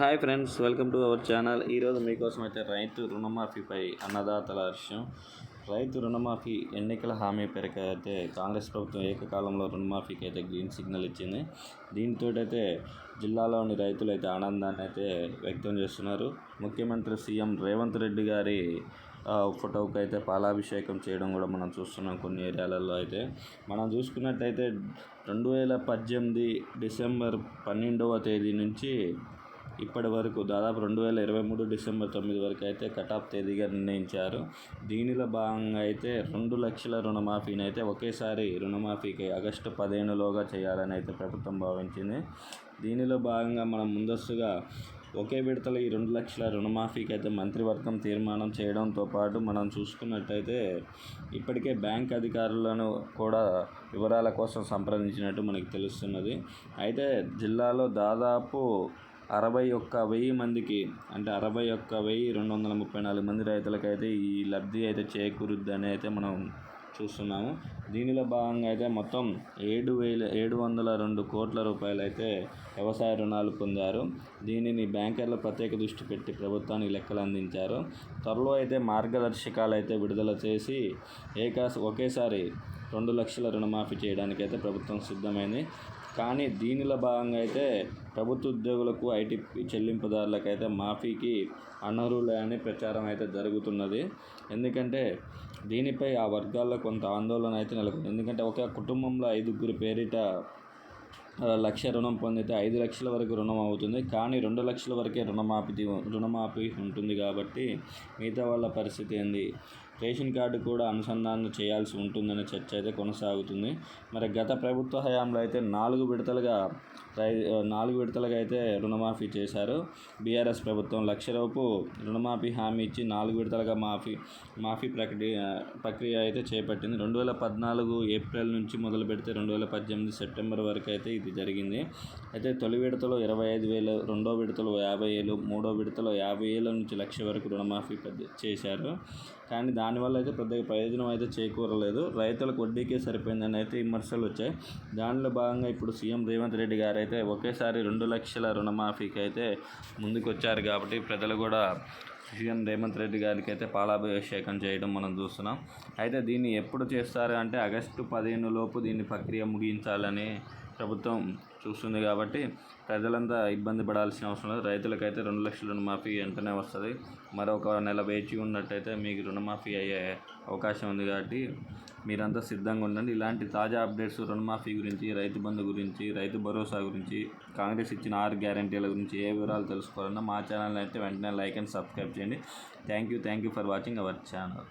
Hi friends, welcome to our channel. ఈరోజు మీకోసం అయితే రైతు రుణమాఫీపై అన్నదాతల హర్షం. రైతు రుణమాఫీ ఎన్నికల హామీ పేరుకి అయితే కాంగ్రెస్ ప్రభుత్వం ఏకకాలంలో రుణమాఫీకి అయితే గ్రీన్ సిగ్నల్ ఇచ్చింది. దీంతో అయితే జిల్లాలోని రైతులు అయితే ఆనందాన్ని అయితే వ్యక్తం చేస్తున్నారు. ముఖ్యమంత్రి సీఎం రేవంత్ రెడ్డి గారి ఫోటోకి అయితే పాలాభిషేకం చేయడం కూడా మనం చూస్తున్నాం. కొన్ని ఏరియాలలో అయితే మనం చూసుకున్నట్టయితే 2018 డిసెంబర్ 12వ తేదీ నుంచి ఇప్పటి వరకు దాదాపు 2023 డిసెంబర్ 9 వరకు అయితే కటాఫ్ తేదీగా నిర్ణయించారు. దీనిలో భాగంగా అయితే 2 లక్షల రుణమాఫీని అయితే ఒకేసారి రుణమాఫీకి ఆగస్టు 15లోగా చేయాలని అయితే ప్రభుత్వం భావించింది. దీనిలో భాగంగా మనం ముందస్తుగా ఒకే విడతలో ఈ 2 లక్షల రుణమాఫీకి అయితే మంత్రివర్గం తీర్మానం చేయడంతో పాటు మనం చూసుకున్నట్టయితే ఇప్పటికే బ్యాంక్ అధికారులను కూడా వివరాల కోసం సంప్రదించినట్టు మనకి తెలుస్తున్నది. అయితే జిల్లాలో దాదాపు 61,000 మందికి, అంటే 61,234 మంది రైతులకైతే ఈ లబ్ధి అయితే చేకూరుద్దని అయితే మనం చూస్తున్నాము. దీనిలో భాగంగా అయితే మొత్తం 7,702 కోట్ల రూపాయలు అయితే వ్యవసాయ రుణాలు పొందారు. దీనిని బ్యాంకర్లు ప్రత్యేక దృష్టి పెట్టి ప్రభుత్వానికి లెక్కలు అందించారు. త్వరలో అయితే మార్గదర్శకాలు అయితే విడుదల చేసి ఒకేసారి 2 లక్షల రుణమాఫీ చేయడానికి అయితే ప్రభుత్వం సిద్ధమైంది. కానీ దీనిలో భాగంగా అయితే ప్రభుత్వ ఉద్యోగులకు, ఐటీ చెల్లింపుదారులకు అయితే మాఫీకి అనర్హులే అని ప్రచారం అయితే జరుగుతున్నది. ఎందుకంటే దీనిపై ఆ వర్గాల్లో కొంత ఆందోళన అయితే నెలకొంది. ఎందుకంటే ఒక కుటుంబంలో 5గురి పేరిట 1,00,000 రుణం పొందితే 5 లక్షల వరకు రుణం అవుతుంది. కానీ 2 లక్షల వరకే రుణమాఫీ ఉంటుంది. కాబట్టి మిగతా వాళ్ళ పరిస్థితి ఏంది? రేషన్ కార్డు కూడా అనుసంధానం చేయాల్సి ఉంటుందనే చర్చ అయితే కొనసాగుతుంది. మరి గత ప్రభుత్వ హయాంలో అయితే 4 విడతలుగా అయితే రుణమాఫీ చేశారు. బీఆర్ఎస్ ప్రభుత్వం 1,00,000 లోపు రుణమాఫీ హామీ ఇచ్చి 4 విడతలుగా మాఫీ ప్రక్రియ అయితే చేపట్టింది. 2014 ఏప్రిల్ నుంచి మొదలు పెడితే 2018 సెప్టెంబర్ వరకు అయితే ఇది జరిగింది. అయితే తొలి విడతలో 25,000, రెండో విడతలో 50,000, మూడో విడతలో 50,000 నుంచి 1,00,000 వరకు రుణమాఫీ చేశారు. కానీ దానివల్ల అయితే పెద్దగా ప్రయోజనం అయితే చేకూరలేదు. రైతులకు వడ్డీకే సరిపోయిందని అయితే విమర్శలు వచ్చాయి. దానిలో భాగంగా ఇప్పుడు సీఎం రేవంత్ రెడ్డి గారు అయితే ఒకేసారి 2 లక్షల రుణమాఫీకి అయితే ముందుకు వచ్చారు. కాబట్టి ప్రజలు కూడా సీఎం రేవంత్ రెడ్డి గారికి అయితే పాలాభిషేకం చేయడం మనం చూస్తున్నాం. అయితే దీన్ని ఎప్పుడు చేస్తారు అంటే ఆగస్టు 15 లోపు దీన్ని ప్రక్రియ ముగించాలని ప్రభుత్వం చూస్తుంది. కాబట్టి ప్రజలంతా ఇబ్బంది పడాల్సిన అవసరం లేదు. రైతులకైతే 2 లక్షల రుణమాఫీ వెంటనే వస్తుంది. మరొక నెల వేచి ఉన్నట్టయితే మీకు రుణమాఫీ అయ్యే అవకాశం ఉంది. కాబట్టి మీరంతా సిద్ధంగా ఉండండి. ఇలాంటి తాజా అప్డేట్స్ రుణమాఫీ గురించి, రైతు బంధు గురించి, రైతు భరోసా గురించి, కాంగ్రెస్ ఇచ్చిన 6 గ్యారంటీల గురించి ఏ వివరాలు తెలుసుకోవాలన్నా మా ఛానల్ అయితే వెంటనే లైక్ అండ్ సబ్స్క్రైబ్ చేయండి. Thank you for watching our channel.